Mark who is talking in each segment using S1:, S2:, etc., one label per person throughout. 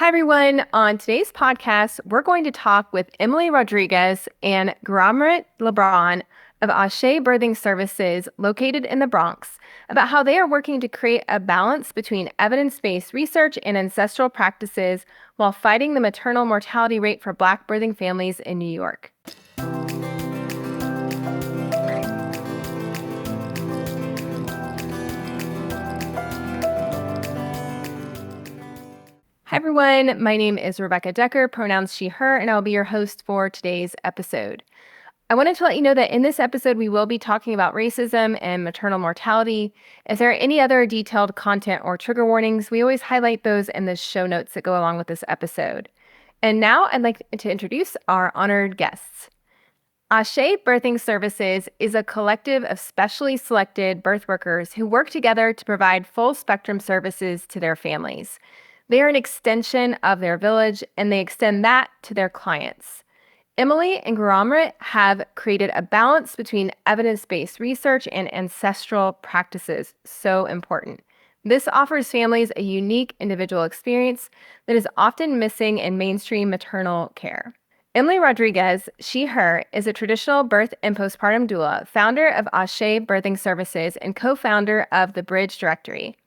S1: Hi, everyone. On today's podcast, we're going to talk with Emilie Rodriguez and Guramrit LeBron of Ashé Birthing Services located in the Bronx about how they are working to create a balance between evidence-based research and ancestral practices while fighting the maternal mortality rate for Black birthing families in New York. Hi, everyone. My name is Rebecca Decker, pronouns she, her, and I'll be your host for today's episode. I wanted to let you know that in this episode, we will be talking about racism and maternal mortality. If there are any other detailed content or trigger warnings, we always highlight those in the show notes that go along with this episode. And now I'd like to introduce our honored guests. Ashé Birthing Services is a collective of specially selected birth workers who work together to provide full spectrum services to their families. They are an extension of their village, and they extend that to their clients. Emilie and Guramrit have created a balance between evidence-based research and ancestral practices, so important. This offers families a unique individual experience that is often missing in mainstream maternal care. Emilie Rodriguez, she, her, is a traditional birth and postpartum doula, founder of Ashé Birthing Services, and co-founder of the Bridge Directory.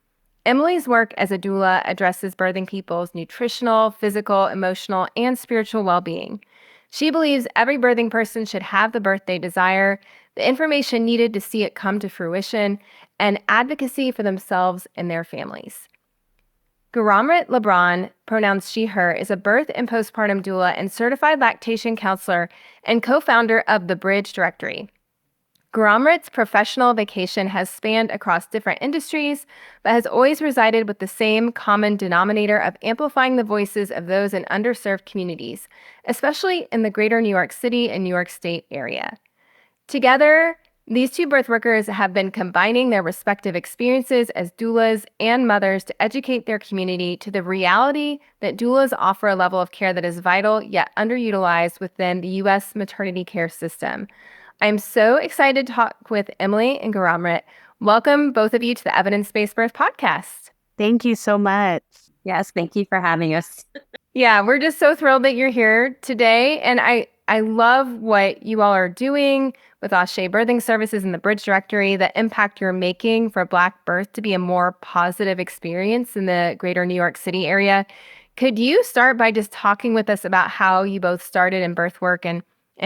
S1: Emilie's work as a doula addresses birthing people's nutritional, physical, emotional, and spiritual well-being. She believes every birthing person should have the birth they desire, the information needed to see it come to fruition, and advocacy for themselves and their families. Guramrit LeBron, pronouns she, her, is a birth and postpartum doula and certified lactation counselor and co-founder of the Bridge Directory. Guramrit's professional vacation has spanned across different industries, but has always resided with the same common denominator of amplifying the voices of those in underserved communities, especially in the greater New York City and New York State area. Together, these two birth workers have been combining their respective experiences as doulas and mothers to educate their community to the reality that doulas offer a level of care that is vital yet underutilized within the U.S. maternity care system. I'm so excited to talk with Emilie and Guramrit. Welcome, both of you, to the Evidence-Based Birth Podcast.
S2: Thank you so much.
S3: Yes, thank you for having us.
S1: Yeah, we're just so thrilled that you're here today. And I love what you all are doing with Ashé Birthing Services and the Bridge Directory, the impact you're making for Black birth to be a more positive experience in the greater New York City area. Could you start by just talking with us about how you both started in birth work and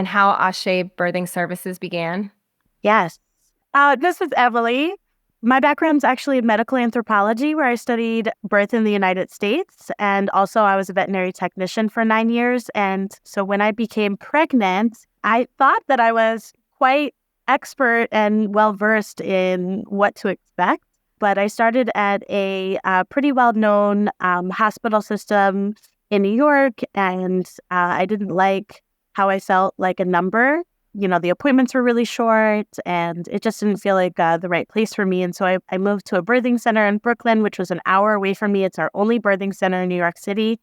S1: how Ashé Birthing Services began?
S2: Yes. This is Emilie. My background's actually in medical anthropology, where I studied birth in the United States. And also I was a veterinary technician for 9 years. And so when I became pregnant, I thought that I was quite expert and well-versed in what to expect. But I started at a pretty well-known hospital system in New York, and I didn't like how I felt like a number. You know, the appointments were really short and it just didn't feel like the right place for me. And so I moved to a birthing center in Brooklyn, which was an hour away from me. It's our only birthing center in New York City,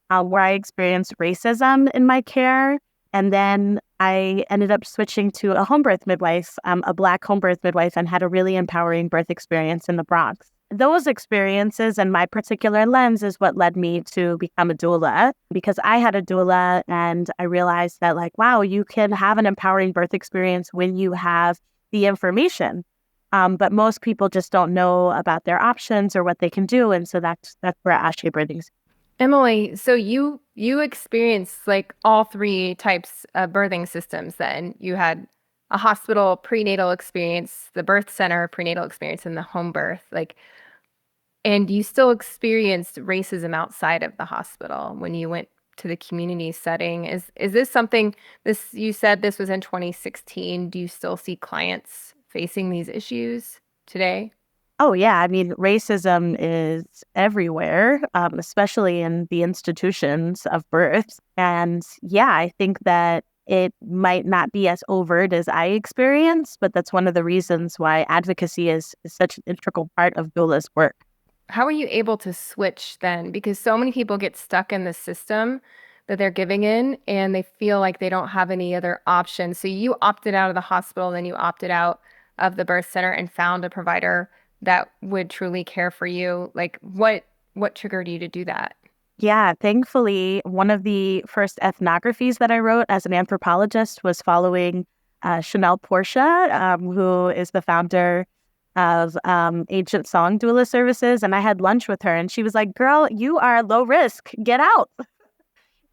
S2: where I experienced racism in my care. And then I ended up switching to a home birth midwife, a Black home birth midwife, and had a really empowering birth experience in the Bronx. Those experiences and my particular lens is what led me to become a doula, because I had a doula and I realized that, like, wow, you can have an empowering birth experience when you have the information. But most people just don't know about their options or what they can do. And so that's where Ashé Birthing.
S1: Emilie, so you experienced like all three types of birthing systems then. You had a hospital prenatal experience, the birth center prenatal experience, and the home birth. And you still experienced racism outside of the hospital when you went to the community setting. Is this something, you said this was in 2016. Do you still see clients facing these issues today?
S2: Oh, yeah. I mean, racism is everywhere, especially in the institutions of birth. And yeah, I think that it might not be as overt as I experienced, but that's one of the reasons why advocacy is such an integral part of doula's work.
S1: How are you able to switch then? Because so many people get stuck in the system that they're giving in and they feel like they don't have any other options. So you opted out of the hospital, then you opted out of the birth center and found a provider that would truly care for you. Like what triggered you to do that?
S2: Yeah, thankfully, one of the first ethnographies that I wrote as an anthropologist was following Chanel Portia, who is the founder of Ancient Song Doula Services. And I had lunch with her and she was like, girl, you are low risk. Get out.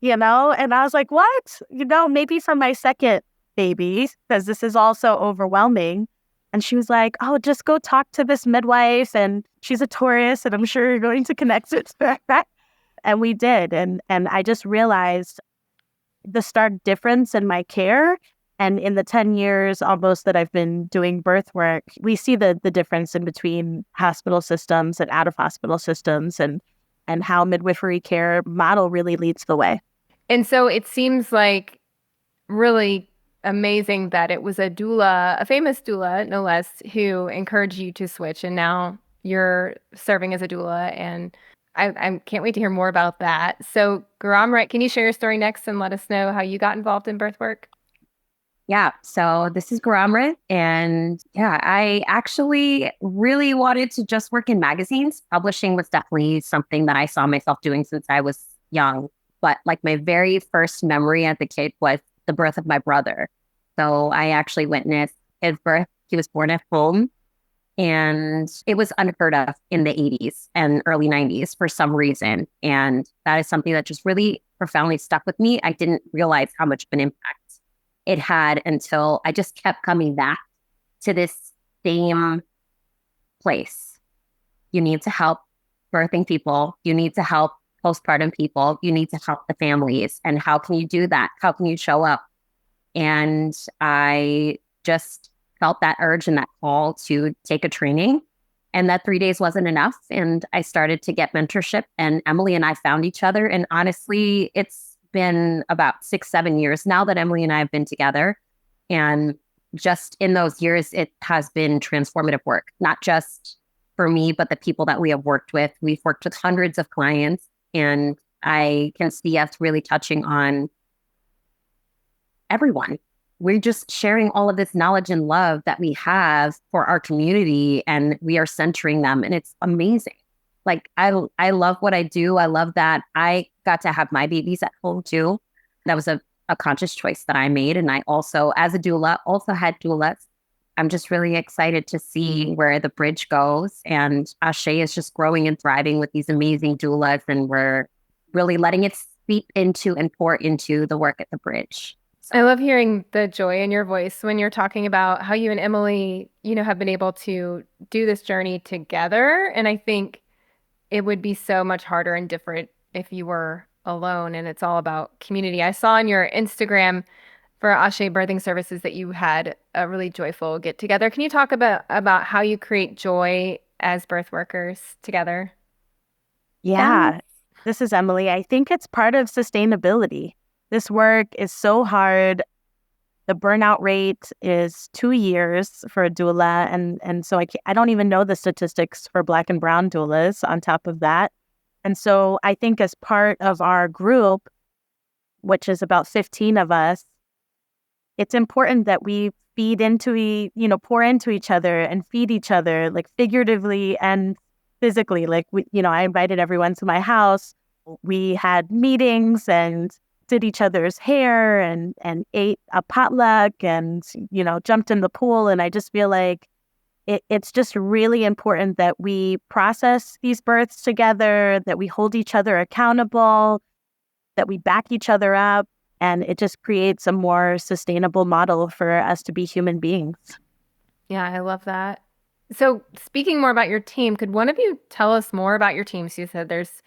S2: And I was like, what? Maybe for my second baby, because this is also overwhelming. And she was like, oh, just go talk to this midwife. And she's a Taurus, and I'm sure you're going to connect with her. And we did. And I just realized the stark difference in my care. And in the 10 years almost that I've been doing birth work, we see the difference in between hospital systems and out of hospital systems, and how midwifery care model really leads the way.
S1: And so it seems like really amazing that it was a doula, a famous doula, no less, who encouraged you to switch. And now you're serving as a doula. And I can't wait to hear more about that. So, Guramrit, can you share your story next and let us know how you got involved in birth work?
S3: Yeah, so this is Guramrit, and yeah, I actually really wanted to just work in magazines. Publishing was definitely something that I saw myself doing since I was young. But like my very first memory as a kid was the birth of my brother. So I actually witnessed his birth. He was born at home, and it was unheard of in the 80s and early 90s for some reason. And that is something that just really profoundly stuck with me. I didn't realize how much of an impact it had until I just kept coming back to this same place. You need to help birthing people. You need to help postpartum people. You need to help the families. And how can you do that? How can you show up? And I just felt that urge and that call to take a training. And that 3 days wasn't enough. And I started to get mentorship, and Emilie and I found each other. And honestly, it's been about 6-7 years now that Emilie and I have been together. And just in those years, it has been transformative work, not just for me, but the people that we have worked with. We've worked with hundreds of clients, and I can see us really touching on everyone. We're just sharing all of this knowledge and love that we have for our community, and we are centering them. And it's amazing. Like, I love what I do. I love that I got to have my babies at home too. That was a conscious choice that I made. And I also, as a doula, also had doulas. I'm just really excited to see where the bridge goes. And Ashé is just growing and thriving with these amazing doulas. And we're really letting it seep into and pour into the work at the bridge.
S1: I love hearing the joy in your voice when you're talking about how you and Emilie, have been able to do this journey together. And I think it would be so much harder and different if you were alone, and it's all about community. I saw on your Instagram for Ashé Birthing Services that you had a really joyful get together. Can you talk about how you create joy as birth workers together?
S2: Yeah, this is Emilie. I think it's part of sustainability. This work is so hard. The burnout rate is 2 years for a doula. And so I don't even know the statistics for Black and brown doulas on top of that. And so I think as part of our group, which is about 15 of us, it's important that we feed into, pour into each other and feed each other, like figuratively and physically. Like, I invited everyone to my house. We had meetings and did each other's hair and ate a potluck and, jumped in the pool. And I just feel like it's just really important that we process these births together, that we hold each other accountable, that we back each other up. And it just creates a more sustainable model for us to be human beings.
S1: Yeah, I love that. So speaking more about your team, could one of you tell us more about your team? So you said there's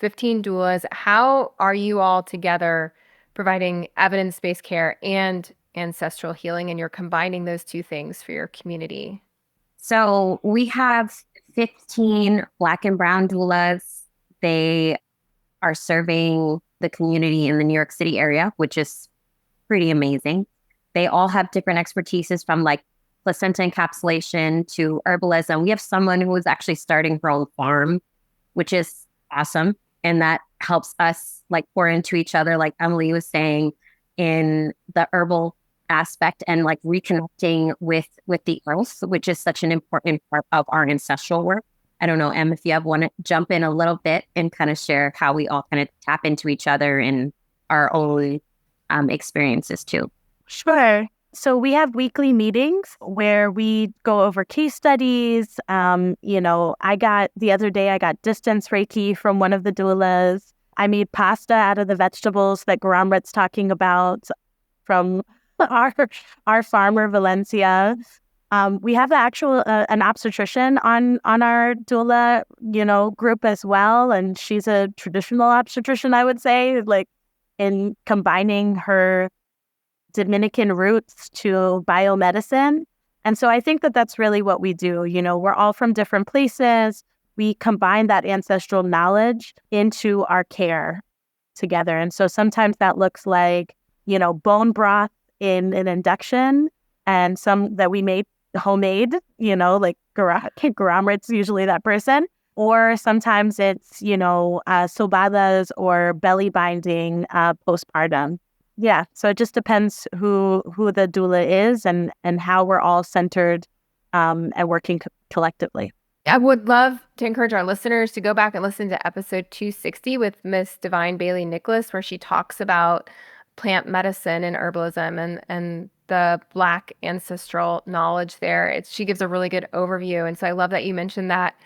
S1: 15 doulas. How are you all together providing evidence-based care and ancestral healing, and you're combining those two things for your community?
S3: So we have 15 Black and brown doulas. They are serving the community in the New York City area, which is pretty amazing. They all have different expertises, from like placenta encapsulation to herbalism. We have someone who is actually starting her own farm, which is awesome. And that helps us like pour into each other, like Emilie was saying, in the herbal aspect, and like reconnecting with the earth, which is such an important part of our ancestral work. I don't know, Em, if you want to jump in a little bit and kind of share how we all kind of tap into each other and our own experiences too.
S2: Sure. So we have weekly meetings where we go over case studies. The other day I got distance Reiki from one of the doulas. I made pasta out of the vegetables that Guramrit's talking about from our farmer, Valencia. We have an obstetrician on our doula, group as well. And she's a traditional obstetrician, I would say, like in combining her Dominican roots to biomedicine. And so I think that that's really what we do. We're all from different places. We combine that ancestral knowledge into our care together. And so sometimes that looks like, bone broth in an induction and some that we made homemade, like Guramrit's usually that person. Or sometimes it's, sobadas or belly binding postpartum. Yeah, so it just depends who the doula is and how we're all centered and working collectively.
S1: I would love to encourage our listeners to go back and listen to episode 260 with Miss Divine Bailey Nicholas, where she talks about plant medicine and herbalism and the Black ancestral knowledge there. She gives a really good overview. And so I love that you mentioned that.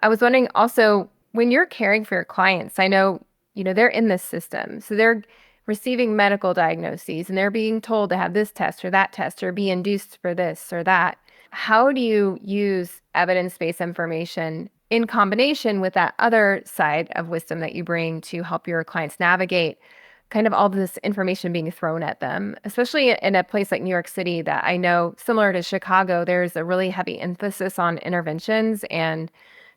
S1: I was wondering also, when you're caring for your clients, I know, they're in this system. So they're receiving medical diagnoses and they're being told to have this test or that test or be induced for this or that. How do you use evidence-based information in combination with that other side of wisdom that you bring to help your clients navigate kind of all this information being thrown at them, especially in a place like New York City that I know, similar to Chicago, there's a really heavy emphasis on interventions and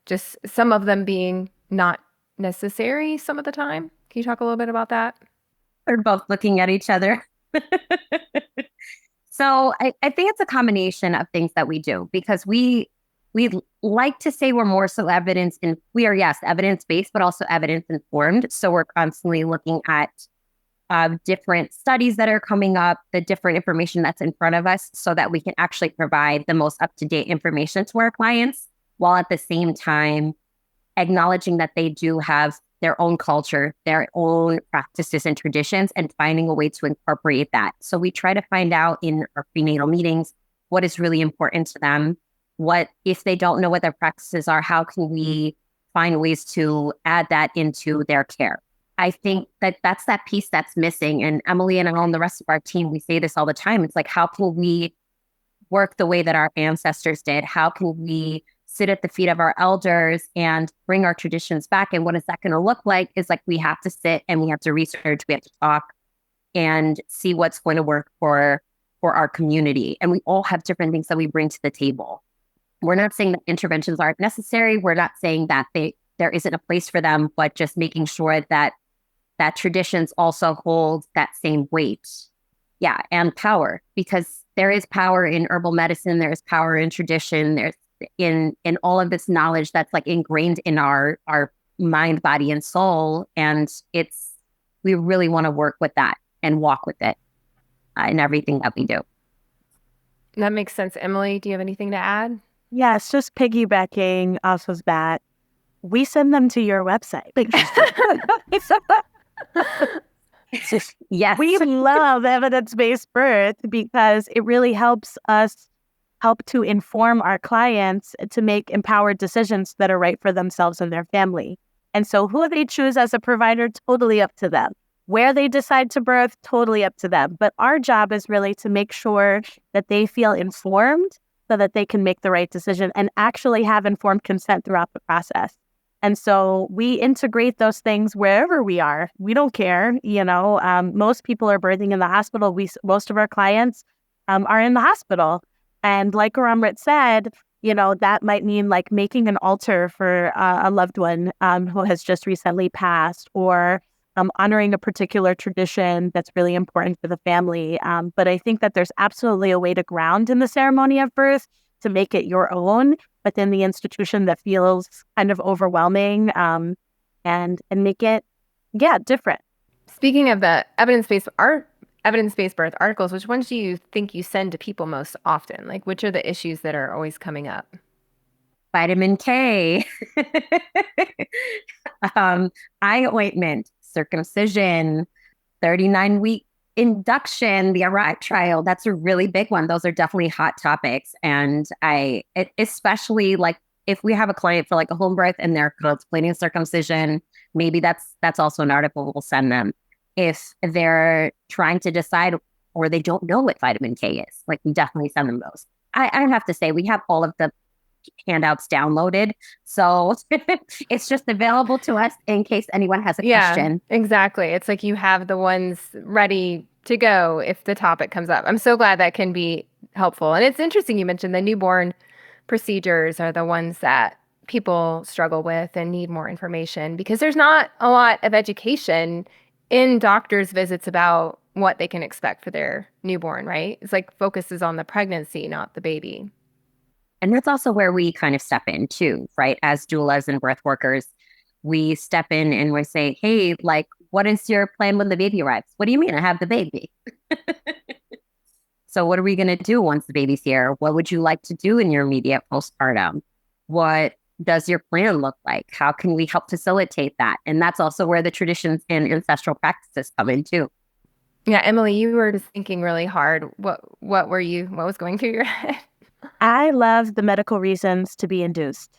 S1: just some of them being not necessary some of the time. Can you talk a little bit about that?
S3: We're both looking at each other. So I think it's a combination of things that we do because we like to say we're more so we are, yes, evidence-based, but also evidence-informed. So we're constantly looking at different studies that are coming up, the different information that's in front of us so that we can actually provide the most up-to-date information to our clients while at the same time acknowledging that they do have their own culture, their own practices and traditions, and finding a way to incorporate that. So we try to find out in our prenatal meetings what is really important to them. What, if they don't know what their practices are, how can we find ways to add that into their care? I think that that's that piece that's missing. And Emilie and I and the rest of our team, we say this all the time. It's like, how can we work the way that our ancestors did? How can we sit at the feet of our elders and bring our traditions back? And what is that going to look like? Is like, we have to sit and we have to research, we have to talk and see what's going to work for our community. And we all have different things that we bring to the table. We're not saying that interventions aren't necessary. We're not saying that there isn't a place for them, but just making sure that traditions also hold that same weight. Yeah, and power, because there is power in herbal medicine, there is power in tradition, there's in all of this knowledge that's like ingrained in our mind, body, and soul. And we really want to work with that and walk with it in everything that we do.
S1: That makes sense. Emilie, do you have anything to add?
S2: Yes, just piggybacking off of that. We send them to your website.
S3: Yes.
S2: We love evidence-based birth because it really helps us to inform our clients to make empowered decisions that are right for themselves and their family. And so who they choose as a provider, totally up to them. Where they decide to birth, totally up to them. But our job is really to make sure that they feel informed so that they can make the right decision and actually have informed consent throughout the process. And so we integrate those things wherever we are. We don't care. Most people are birthing in the hospital. Most of our clients are in the hospital. And like Guramrit said, that might mean like making an altar for a loved one who has just recently passed, or honoring a particular tradition that's really important for the family. But I think that there's absolutely a way to ground in the ceremony of birth to make it your own within the institution that feels kind of overwhelming and make it, different.
S1: Speaking of the evidence-based birth articles, which ones do you think you send to people most often? Like, which are the issues that are always coming up?
S3: vitamin K, um, eye ointment, circumcision, 39-week induction, the Arrive trial. That's a really big one. Those are definitely hot topics. And especially like if we have a client for like a home birth and they're contemplating circumcision, maybe that's also an article we'll send them. If they're trying to decide or they don't know what vitamin K is, like we definitely send them those. I have to say we have all of the handouts downloaded. So it's just available to us in case anyone has a question.
S1: Exactly. It's like you have the ones ready to go if the topic comes up. I'm so glad that can be helpful. And it's interesting you mentioned the newborn procedures are the ones that people struggle with and need more information because there's not a lot of education in doctors' visits about what they can expect for their newborn, right? It's like focuses on the pregnancy, not the baby.
S3: And that's also where we kind of step in too, right? As doulas and birth workers, we step in and we say, hey, like, what is your plan when the baby arrives? What do you mean I have the baby? So what are we going to do once the baby's here? What would you like to do in your immediate postpartum? What does your plan look like? How can we help facilitate that? And that's also where the traditions and ancestral practices come in too.
S1: Yeah, Emilie, you were just thinking really hard. What was going through your head?
S2: I love the medical reasons to be induced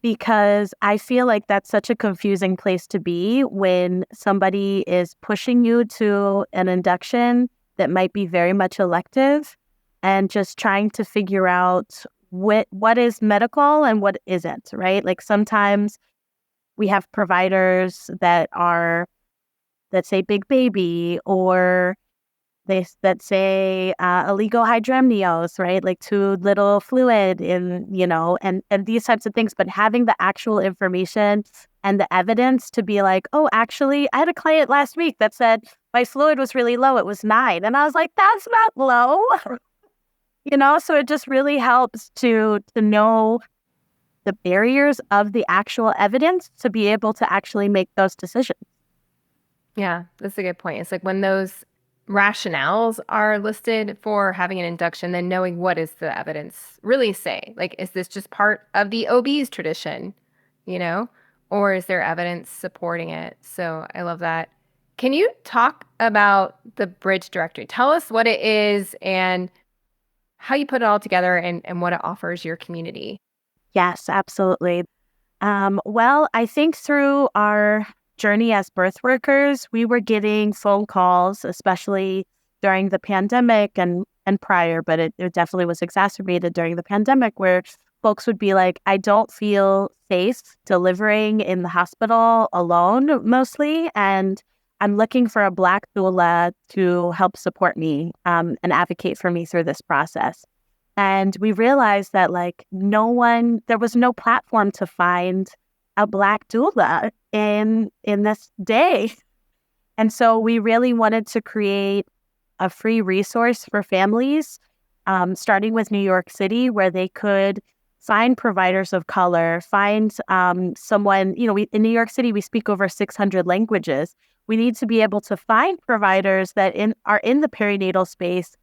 S2: because I feel like that's such a confusing place to be when somebody is pushing you to an induction that might be very much elective and just trying to figure out what is medical and what isn't, right? Like sometimes we have providers that say big baby or that say illegal hydramnios, right? Like too little fluid in, and these types of things. But having the actual information and the evidence to be like, oh, actually, I had a client last week that said my fluid was really low. It was 9. And I was like, that's not low. So it just really helps to know the barriers of the actual evidence to be able to actually make those decisions.
S1: Yeah, that's a good point. It's like when those rationales are listed for having an induction, then knowing what does the evidence really say? Like, is this just part of the OB's tradition, or is there evidence supporting it? So I love that. Can you talk about the Bridge Directory? Tell us what it is and how you put it all together and what it offers your community.
S2: Yes, absolutely. Well, I think through our journey as birth workers, we were getting phone calls, especially during the pandemic and prior, but it definitely was exacerbated during the pandemic where folks would be like, I don't feel safe delivering in the hospital alone mostly. And I'm looking for a Black doula to help support me and advocate for me through this process. And we realized that there was no platform to find a Black doula in this day. And so we really wanted to create a free resource for families, starting with New York City, where they could find providers of color, find someone, in New York City, we speak over 600 languages. We need to be able to find providers that are in the perinatal space,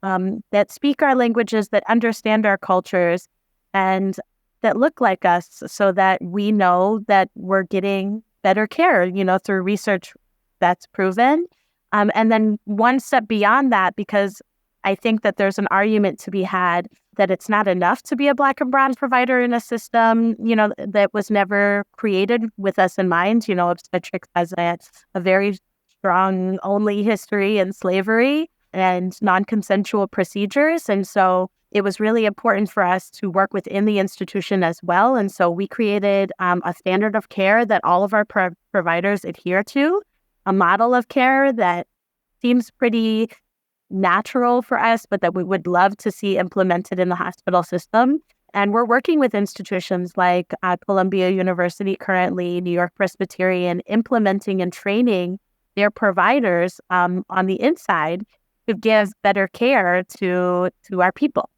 S2: that speak our languages, that understand our cultures, and that look like us so that we know that we're getting better care, through research that's proven. And then one step beyond that, because I think that there's an argument to be had that it's not enough to be a Black and brown provider in a system, that was never created with us in mind. Obstetrics has a very strong only history in slavery and non-consensual procedures. And so it was really important for us to work within the institution as well. And so we created a standard of care that all of our providers adhere to, a model of care that seems pretty natural for us, but that we would love to see implemented in the hospital system. And we're working with institutions like Columbia University currently, New York Presbyterian, implementing and training their providers on the inside to give better care to our people.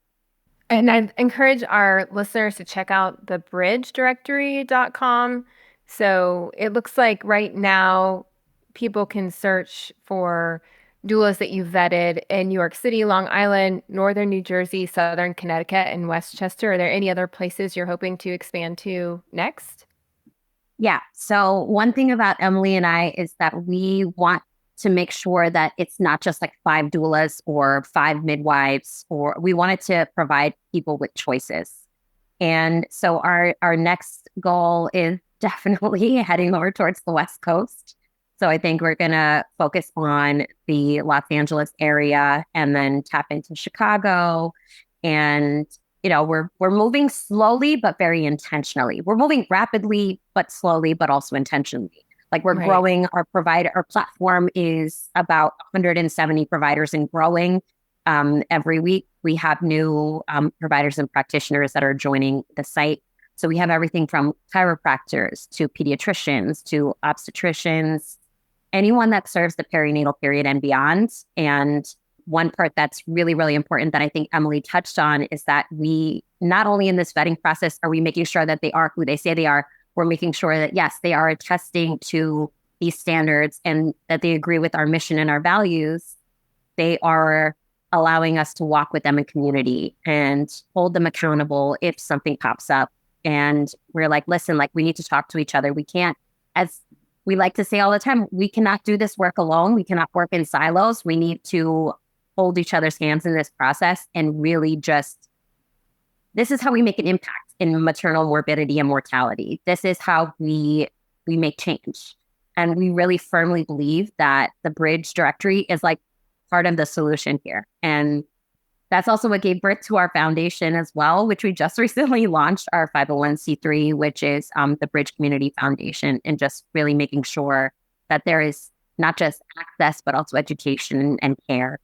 S1: And I encourage our listeners to check out the bridgedirectory.com. So it looks like right now people can search for doulas that you've vetted in New York City, Long Island, Northern New Jersey, Southern Connecticut, and Westchester. Are there any other places you're hoping to expand to next?
S3: Yeah. So one thing about Emily and I is that we want to make sure that it's not just like 5 doulas or 5 midwives, or we wanted to provide people with choices. And so our next goal is definitely heading over towards the West Coast. So I think we're going to focus on the Los Angeles area and then tap into Chicago. And we're moving slowly but very intentionally. We're moving rapidly but slowly, but also intentionally. Like we're
S1: Right.
S3: growing our platform is about 170 providers and growing. Every week, we have new providers and practitioners that are joining the site. So we have everything from chiropractors to pediatricians to obstetricians, anyone that serves the perinatal period and beyond. And one part that's really, really important that I think Emily touched on is that we, not only in this vetting process, are we making sure that they are who they say they are, we're making sure that, yes, they are attesting to these standards and that they agree with our mission and our values. They are allowing us to walk with them in community and hold them accountable if something pops up. And we're like, listen, like we need to talk to each other. We can't, as we like to say all the time, we cannot do this work alone. We cannot work in silos. We need to hold each other's hands in this process and really just, this is how we make an impact in maternal morbidity and mortality. This is how we make change. And we really firmly believe that the Bridge directory is like part of the solution here. And that's also what gave birth to our foundation as well, which we just recently launched our 501c3, which is the Bridge Community Foundation, and just really making sure that there is not just access, but also education and care.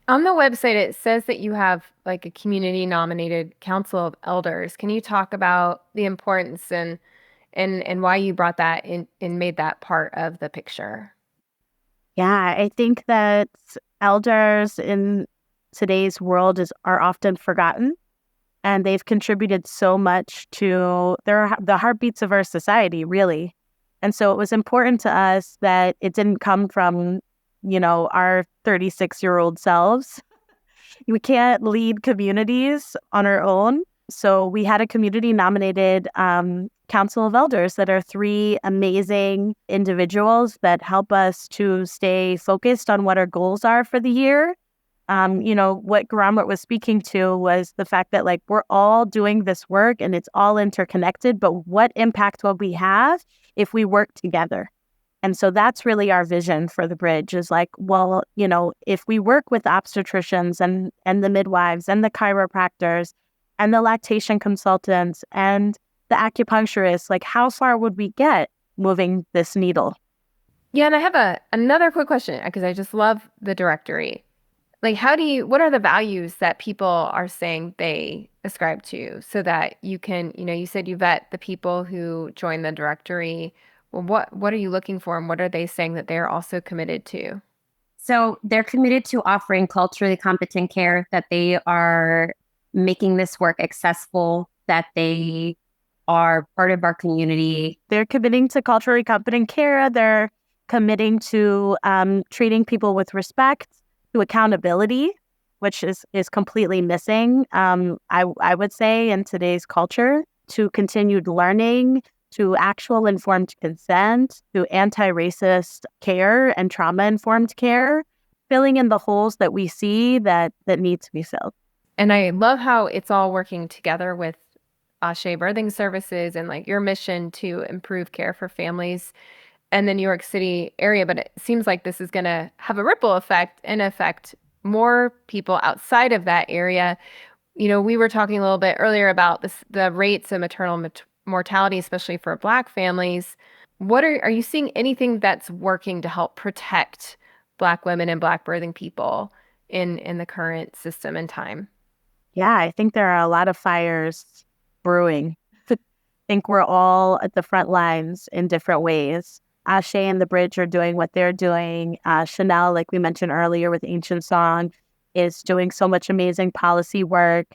S1: On the website, it says that you have like a community nominated council of elders. Can you talk about the importance and why you brought that in and made that part of the picture?
S2: Yeah, I think that elders in today's world are often forgotten, and they've contributed so much to the heartbeats of our society, really. And so it was important to us that it didn't come from, our 36-year-old selves. We can't lead communities on our own. So we had a community nominated council of elders that are 3 amazing individuals that help us to stay focused on what our goals are for the year. What Guramrit was speaking to was the fact that like we're all doing this work and it's all interconnected, but what impact will we have if we work together? And so that's really our vision for the Bridge is like, well, if we work with obstetricians and the midwives and the chiropractors and the lactation consultants and the acupuncturists, like how far would we get moving this needle?
S1: Yeah, and I have another quick question because I just love the directory. Like, what are the values that people are saying they ascribe to so that you can, you said you vet the people who join the directory. Well, what are you looking for and what are they saying that they're also committed to?
S3: So they're committed to offering culturally competent care, that they are making this work accessible, that they are part of our community.
S2: They're committing to culturally competent care. They're committing to treating people with respect, to accountability, which is completely missing, I would say, in today's culture, to continued learning, to actual informed consent, to anti-racist care and trauma-informed care, filling in the holes that we see that need to be filled.
S1: And I love how it's all working together with Ashé Birthing Services and like your mission to improve care for families in the New York City area. But it seems like this is going to have a ripple effect and affect more people outside of that area. We were talking a little bit earlier about the rates of maternal mortality, especially for Black families. Are you seeing anything that's working to help protect Black women and Black birthing people in the current system and time?
S2: Yeah, I think there are a lot of fires brewing. I think we're all at the front lines in different ways. Ashé and the Bridge are doing what they're doing. Chanel, like we mentioned earlier with Ancient Song, is doing so much amazing policy work.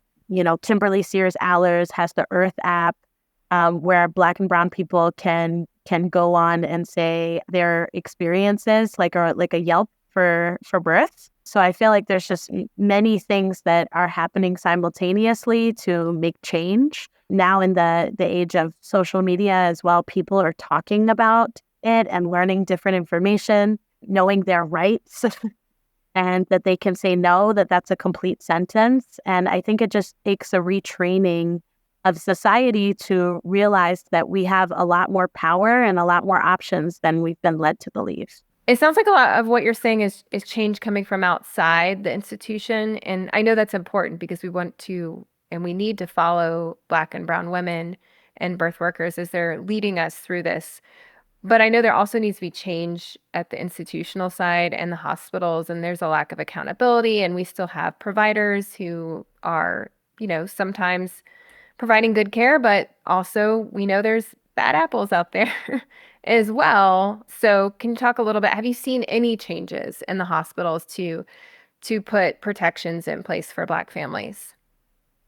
S2: Kimberly Sears Allers has the Earth app, where Black and Brown people can go on and say their experiences, like a Yelp for birth. So I feel like there's just many things that are happening simultaneously to make change. Now in the age of social media as well, people are talking about it and learning different information, knowing their rights and that they can say no, that's a complete sentence. And I think it just takes a retraining of society to realize that we have a lot more power and a lot more options than we've been led to believe.
S1: It sounds like a lot of what you're saying is change coming from outside the institution. And I know that's important because we want to and we need to follow Black and brown women and birth workers as they're leading us through this. But I know there also needs to be change at the institutional side and the hospitals, and there's a lack of accountability. And we still have providers who are, sometimes providing good care, but also we know there's bad apples out there as well. So can you talk a little bit, have you seen any changes in the hospitals to put protections in place for Black families?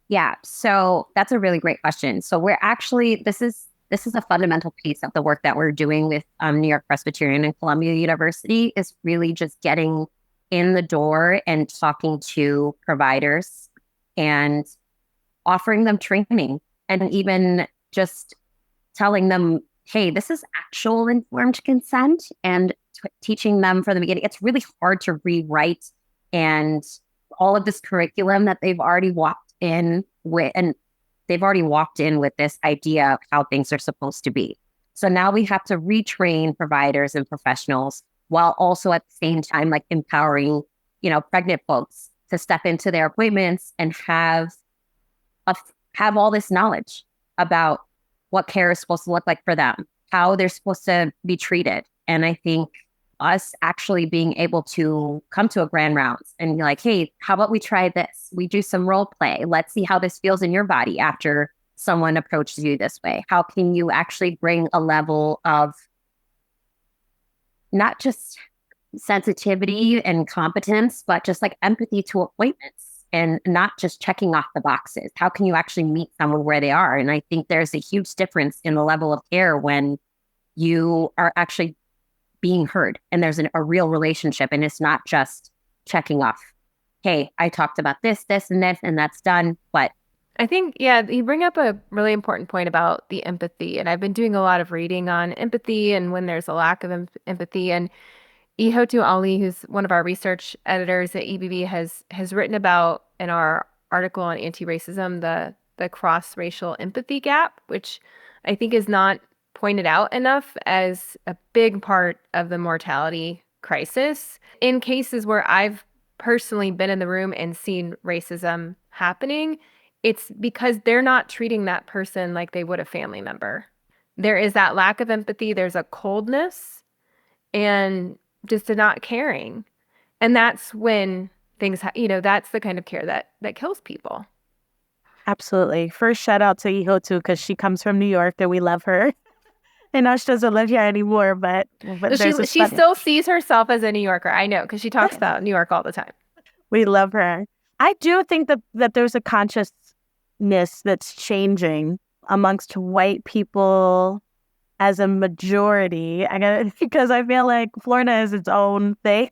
S3: Yeah, so that's a really great question. So we're actually, this is a fundamental piece of the work that we're doing with New York Presbyterian and Columbia University, is really just getting in the door and talking to providers and offering them training, and even just telling them, hey, this is actual informed consent, and teaching them from the beginning. It's really hard to rewrite and all of this curriculum that they've already walked in with, and they've already walked in with this idea of how things are supposed to be. So now we have to retrain providers and professionals while also at the same time, like empowering, pregnant folks to step into their appointments and have all this knowledge about what care is supposed to look like for them, how they're supposed to be treated. And I think us actually being able to come to a grand rounds and be like, hey, how about we try this? We do some role play. Let's see how this feels in your body after someone approaches you this way. How can you actually bring a level of not just sensitivity and competence, but just like empathy to appointments and not just checking off the boxes? How can you actually meet someone where they are? And I think there's a huge difference in the level of care when you are actually being heard and there's a real relationship, and it's not just checking off, hey, I talked about this, and this, and that's done. But
S1: I think, you bring up a really important point about the empathy. And I've been doing a lot of reading on empathy and when there's a lack of empathy. And Ihotu Ali, who's one of our research editors at EBB, has written about in our article on anti-racism the cross-racial empathy gap, which I think is not pointed out enough as a big part of the mortality crisis. In cases where I've personally been in the room and seen racism happening, it's because they're not treating that person like they would a family member. There is that lack of empathy. There's a coldness and just a not caring. And that's when things, that's the kind of care that kills people.
S2: Absolutely. First, shout out to Ihotu because she comes from New York and we love her. And now she doesn't live here anymore, but
S1: she still sees herself as a New Yorker. I know, because she talks about New York all the time.
S2: We love her. I do think that there's a consciousness that's changing amongst white people as a majority. Because I feel like Florida is its own thing.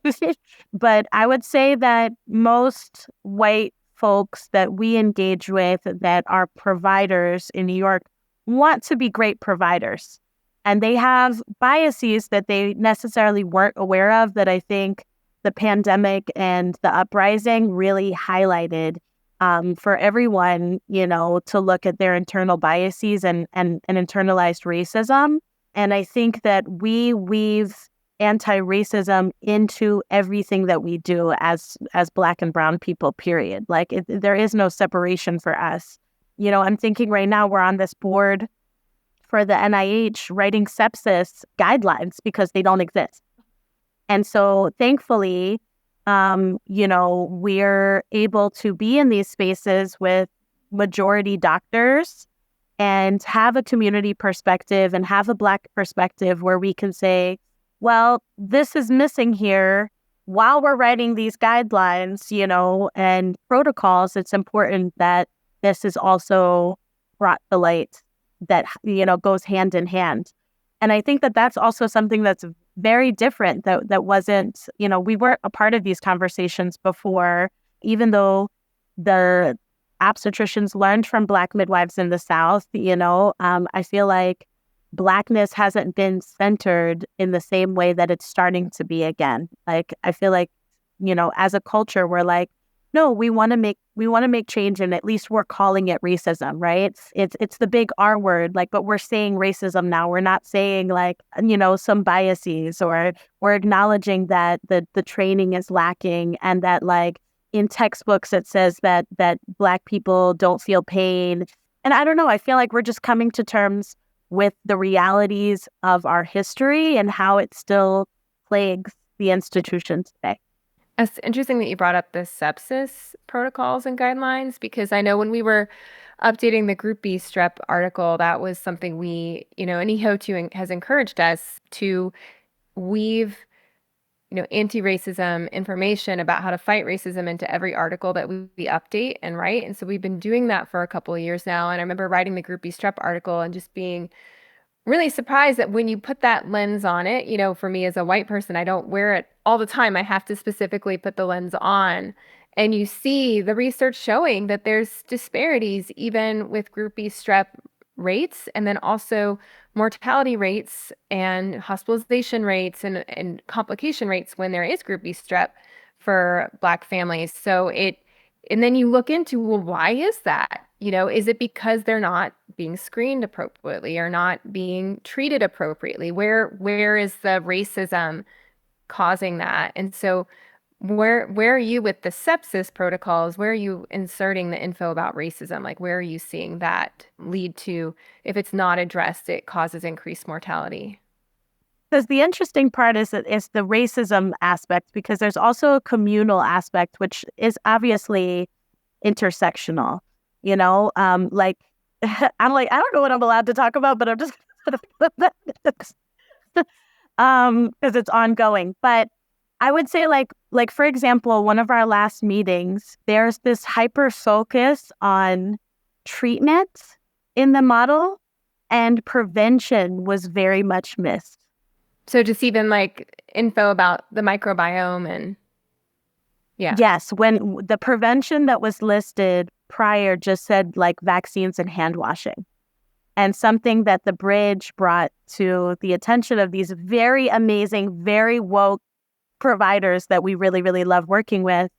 S2: But I would say that most white folks that we engage with that are providers in New York want to be great providers. And they have biases that they necessarily weren't aware of that I think the pandemic and the uprising really highlighted for everyone, to look at their internal biases and internalized racism. And I think that we weave anti-racism into everything that we do as Black and brown people, period. Like there is no separation for us. I'm thinking right now we're on this board for the NIH writing sepsis guidelines because they don't exist. And so thankfully, we're able to be in these spaces with majority doctors and have a community perspective and have a Black perspective where we can say, well, this is missing here. While we're writing these guidelines, and protocols, it's important that this is also brought to light that, goes hand in hand. And I think that that's also something that's very different. That wasn't, we weren't a part of these conversations before, even though the obstetricians learned from Black midwives in the South. I feel like Blackness hasn't been centered in the same way that it's starting to be again. Like, I feel like, as a culture, we're like, no, we want to make change, and at least we're calling it racism, right? It's the big R word, like, but we're saying racism now. We're not saying like, some biases, or we're acknowledging that the training is lacking, and that like in textbooks it says that Black people don't feel pain. And I don't know, I feel like we're just coming to terms with the realities of our history and how it still plagues the institution today.
S1: It's interesting that you brought up the sepsis protocols and guidelines, because I know when we were updating the Group B strep article, that was something we, and EHO2 has encouraged us to weave, anti-racism information about how to fight racism into every article that we update and write. And so we've been doing that for a couple of years now. And I remember writing the Group B strep article and just being really surprised that when you put that lens on it, for me as a white person, I don't wear it all the time. I have to specifically put the lens on. And you see the research showing that there's disparities even with Group B strep rates, and then also mortality rates and hospitalization rates and complication rates when there is Group B strep for Black families. And then you look into, well, why is that? Is it because they're not being screened appropriately or not being treated appropriately? Where is the racism causing that? And so where are you with the sepsis protocols? Where are you inserting the info about racism? Like, where are you seeing that lead to, if it's not addressed, it causes increased mortality?
S2: Because the interesting part is that it's the racism aspect, because there's also a communal aspect, which is obviously intersectional. Like, I'm like, I don't know what I'm allowed to talk about, but I'm just because it's ongoing. But I would say like for example, one of our last meetings, there's this hyper focus on treatment in the model, and prevention was very much missed.
S1: So just even like info about the microbiome and yeah.
S2: Yes, when the prevention that was listed prior just said like vaccines and hand washing. And something that the Bridge brought to the attention of these very amazing, very woke providers that we really, really love working with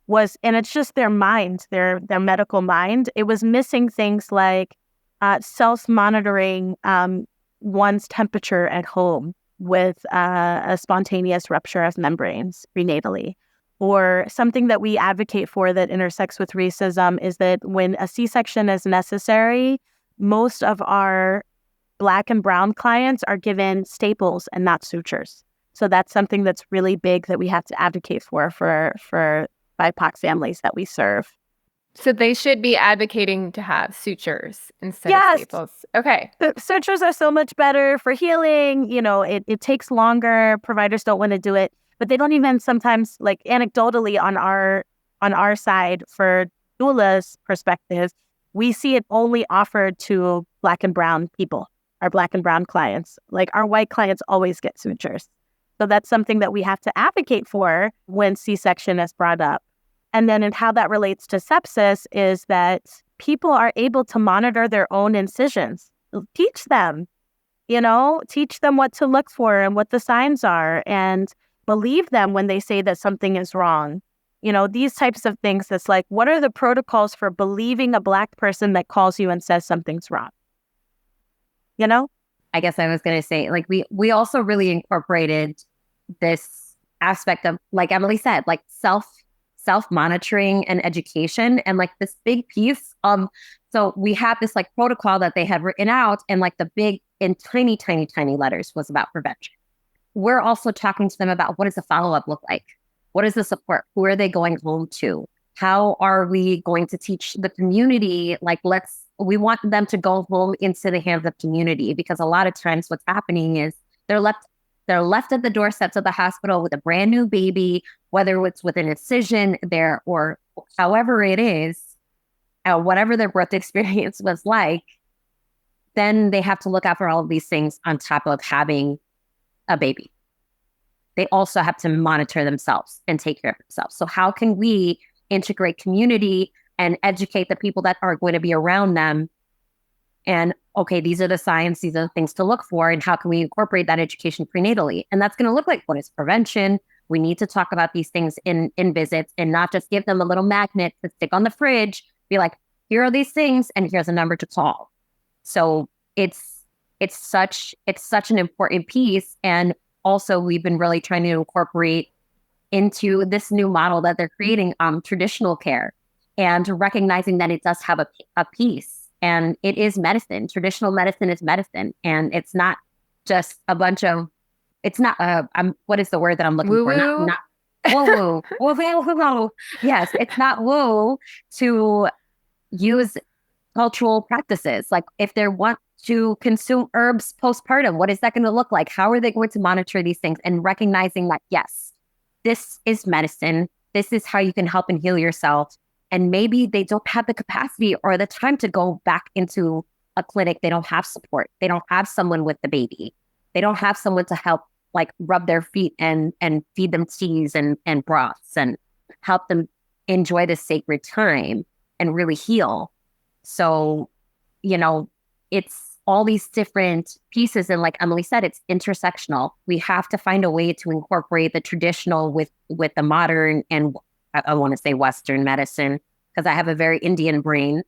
S2: was, and it's just their mind, their medical mind. It was missing things like self-monitoring one's temperature at home with a spontaneous rupture of membranes prenatally. Or something that we advocate for that intersects with racism is that when a C-section is necessary, most of our Black and brown clients are given staples and not sutures. So that's something that's really big that we have to advocate for BIPOC families that we serve.
S1: So they should be advocating to have sutures instead of staples. Okay.
S2: The sutures are so much better for healing. It takes longer. Providers don't want to do it. But they don't even sometimes, like anecdotally on our side for Doulas perspective, we see it only offered to Black and brown people, our Black and brown clients. Like our white clients always get sutures. So that's something that we have to advocate for when C-section is brought up. And then in how that relates to sepsis is that people are able to monitor their own incisions. Teach them what to look for and what the signs are, and believe them when they say that something is wrong. These types of things. That's like, what are the protocols for believing a Black person that calls you and says something's wrong?
S3: I guess I was going to say, like, we also really incorporated this aspect of, like Emilie said, like self-monitoring and education, and like this big piece. So we have this like protocol that they had written out, and like the big in tiny, tiny, tiny letters was about prevention. We're also talking to them about, what does the follow-up look like? What is the support? Who are they going home to? How are we going to teach the community? Like, we want them to go home into the hands of community, because a lot of times what's happening is they're left at the doorsteps of the hospital with a brand new baby, whether it's with an incision there or however it is, whatever their birth experience was like. Then they have to look out for all of these things on top of having a baby. they also have to monitor themselves and take care of themselves. So how can we integrate community and educate the people that are going to be around them? And okay, these are the signs, these are the things to look for, and how can we incorporate that education prenatally? And that's going to look like, what is prevention? We need to talk about these things in visits, and not just give them a little magnet to stick on the fridge. Be like, here are these things, and here's a number to call. So it's such an important piece. And also, we've been really trying to incorporate into this new model that they're creating, traditional care, and recognizing that it does have a piece. And it is medicine. Traditional medicine is medicine. And it's not just a bunch of, it's not, what is the word that I'm looking for?
S1: Woo-woo?
S3: Not woo-woo. Woo-woo. Yes, it's not woo to use cultural practices. Like, if they want to consume herbs postpartum, what is that going to look like? How are they going to monitor these things? And recognizing that, yes, this is medicine. This is how you can help and heal yourself. And maybe they don't have the capacity or the time to go back into a clinic. They don't have support. They don't have someone with the baby. They don't have someone to help, like, rub their feet and feed them teas and broths and help them enjoy this sacred time and really heal. So, it's all these different pieces. And like Emilie said, it's intersectional. We have to find a way to incorporate the traditional with the modern, and I want to say Western medicine, because I have a very Indian brain.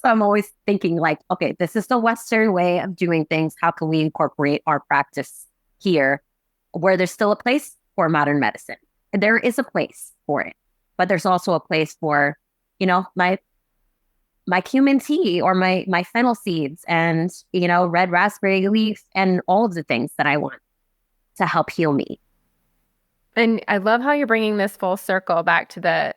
S3: So I'm always thinking, like, okay, this is the Western way of doing things. How can we incorporate our practice here, where there's still a place for modern medicine? And there is a place for it, but there's also a place for, my cumin tea or my fennel seeds and, red raspberry leaf and all of the things that I want to help heal me.
S1: And I love how you're bringing this full circle back to the,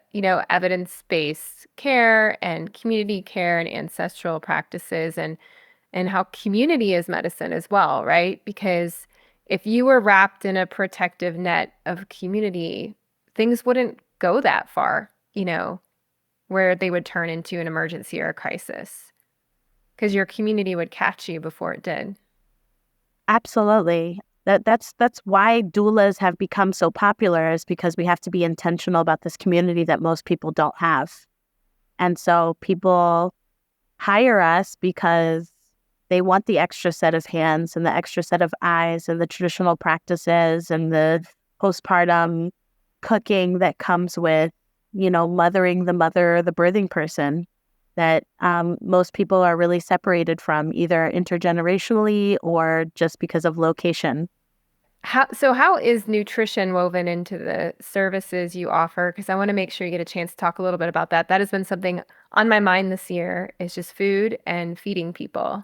S1: evidence-based care and community care and ancestral practices, and how community is medicine as well, right? Because if you were wrapped in a protective net of community, things wouldn't go that far, where they would turn into an emergency or a crisis, because your community would catch you before it did.
S2: Absolutely. That's why doulas have become so popular, is because we have to be intentional about this community that most people don't have. And so people hire us because they want the extra set of hands and the extra set of eyes and the traditional practices and the postpartum cooking that comes with, mothering the mother or the birthing person, that most people are really separated from, either intergenerationally or just because of location.
S1: How is nutrition woven into the services you offer? Because I want to make sure you get a chance to talk a little bit about that. That has been something on my mind this year, is just food and feeding people.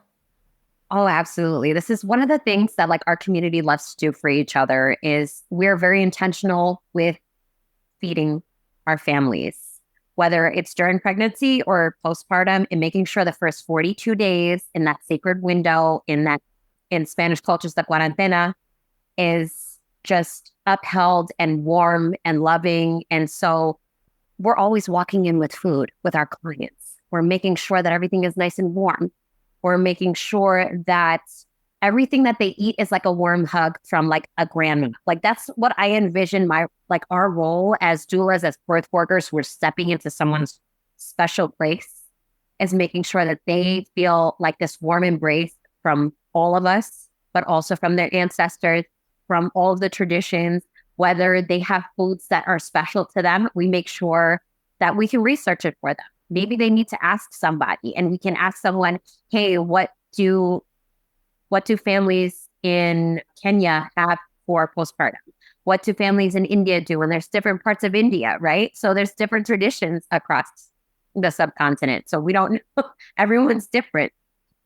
S3: Oh, absolutely. This is one of the things that, like, our community loves to do for each other, is we're very intentional with feeding our families, whether it's during pregnancy or postpartum, and making sure the first 42 days in that sacred window, in Spanish cultures, the cuarentena, is just upheld and warm and loving. And so we're always walking in with food with our clients. We're making sure that everything is nice and warm. We're making sure that everything that they eat is like a warm hug from, like, a grandma. Like, that's what I envision our role as doulas, as birth workers who are stepping into someone's special place, is making sure that they feel like this warm embrace from all of us, but also from their ancestors, from all of the traditions. Whether they have foods that are special to them, we make sure that we can research it for them. Maybe they need to ask somebody, and we can ask someone, hey, what do families in Kenya have for postpartum? What do families in India do? And there's different parts of India, right? So there's different traditions across the subcontinent. So we don't know. Everyone's different.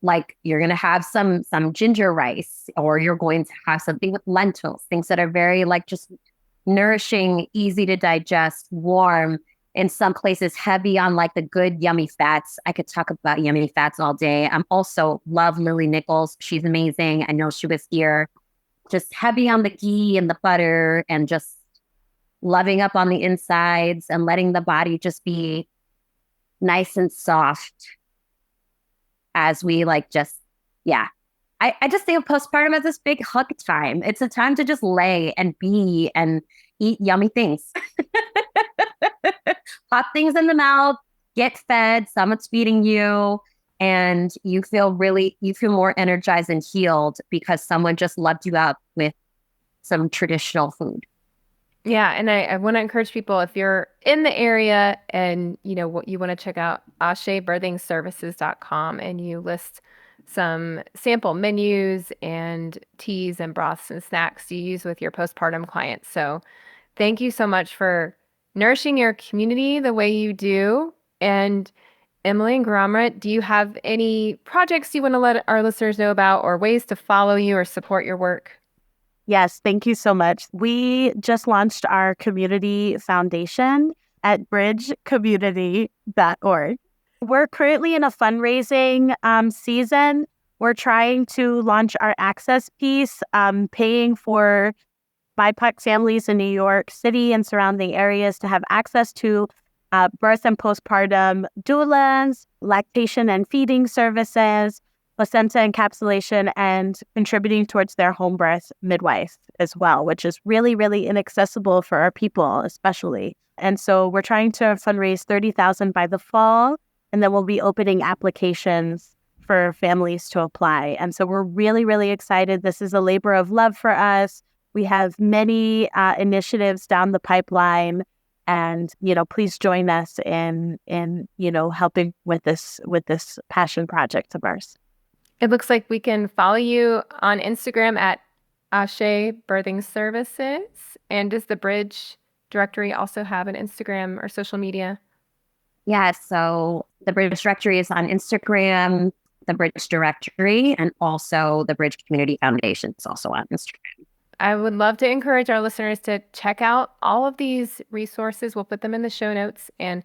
S3: Like, you're going to have some ginger rice, or you're going to have something with lentils, things that are very, like, just nourishing, easy to digest, warm. In some places, heavy on, like, the good, yummy fats. I could talk about yummy fats all day. I'm also love Lily Nichols. She's amazing. I know she was here. Just heavy on the ghee and the butter, and just loving up on the insides and letting the body just be nice and soft as we, like, just, yeah. I just think of postpartum as this big hug time. It's a time to just lay and be and eat yummy things. Hot things in the mouth, get fed, someone's feeding you, and you feel more energized and healed because someone just loved you up with some traditional food.
S1: Yeah, and I want to encourage people, if you're in the area and what you want to check out ashébirthingservices.com, and you list some sample menus and teas and broths and snacks you use with your postpartum clients. So thank you so much for nourishing your community the way you do. And Emilie and Guramrit, do you have any projects you want to let our listeners know about, or ways to follow you or support your work?
S2: Yes, thank you so much. We just launched our community foundation at bridgecommunity.org. We're currently in a fundraising season. We're trying to launch our access piece, paying for BIPOC families in New York City and surrounding areas to have access to birth and postpartum doulas, lactation and feeding services, placenta encapsulation, and contributing towards their home birth midwife as well, which is really, really inaccessible for our people, especially. And so we're trying to fundraise $30,000 by the fall, and then we'll be opening applications for families to apply. And so we're really, really excited. This is a labor of love for us. We have many initiatives down the pipeline, and please join us in helping with this passion project of ours.
S1: It looks like we can follow you on Instagram at Ashé Birthing Services. And does the Bridge directory also have an Instagram or social media?
S3: Yeah, so the Bridge directory is on Instagram, the Bridge directory, and also the Bridge Community Foundation is also on Instagram.
S1: I would love to encourage our listeners to check out all of these resources. We'll put them in the show notes, and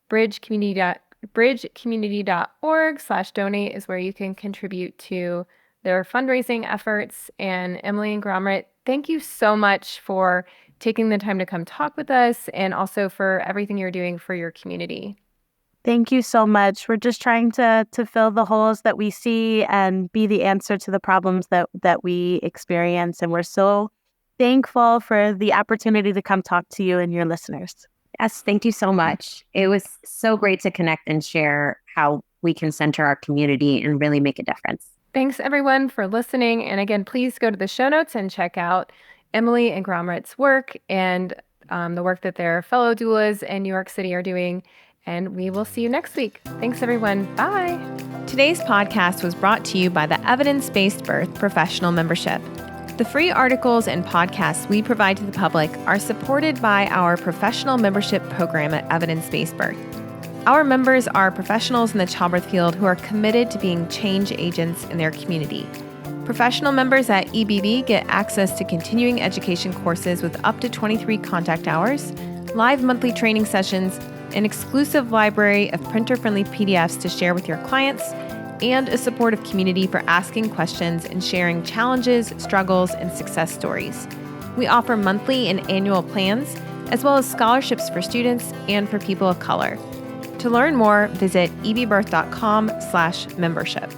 S1: bridgecommunity.org/donate is where you can contribute to their fundraising efforts. And Emilie and Guramrit, thank you so much for taking the time to come talk with us, and also for everything you're doing for your community.
S2: Thank you so much. We're just trying to fill the holes that we see and be the answer to the problems that we experience. And we're so thankful for the opportunity to come talk to you and your listeners.
S3: Yes, thank you so much. It was so great to connect and share how we can center our community and really make a difference.
S1: Thanks, everyone, for listening. And again, please go to the show notes and check out Emilie and Guramrit's work and the work that their fellow doulas in New York City are doing. And we will see you next week. Thanks, everyone. Bye. Today's podcast was brought to you by the Evidence-Based Birth Professional Membership. The free articles and podcasts we provide to the public are supported by our professional membership program at Evidence-Based Birth. Our members are professionals in the childbirth field who are committed to being change agents in their community. Professional members at EBB get access to continuing education courses with up to 23 contact hours, live monthly training sessions, an exclusive library of printer-friendly PDFs to share with your clients, and a supportive community for asking questions and sharing challenges, struggles, and success stories. We offer monthly and annual plans, as well as scholarships for students and for people of color. To learn more, visit ebbirth.com/membership.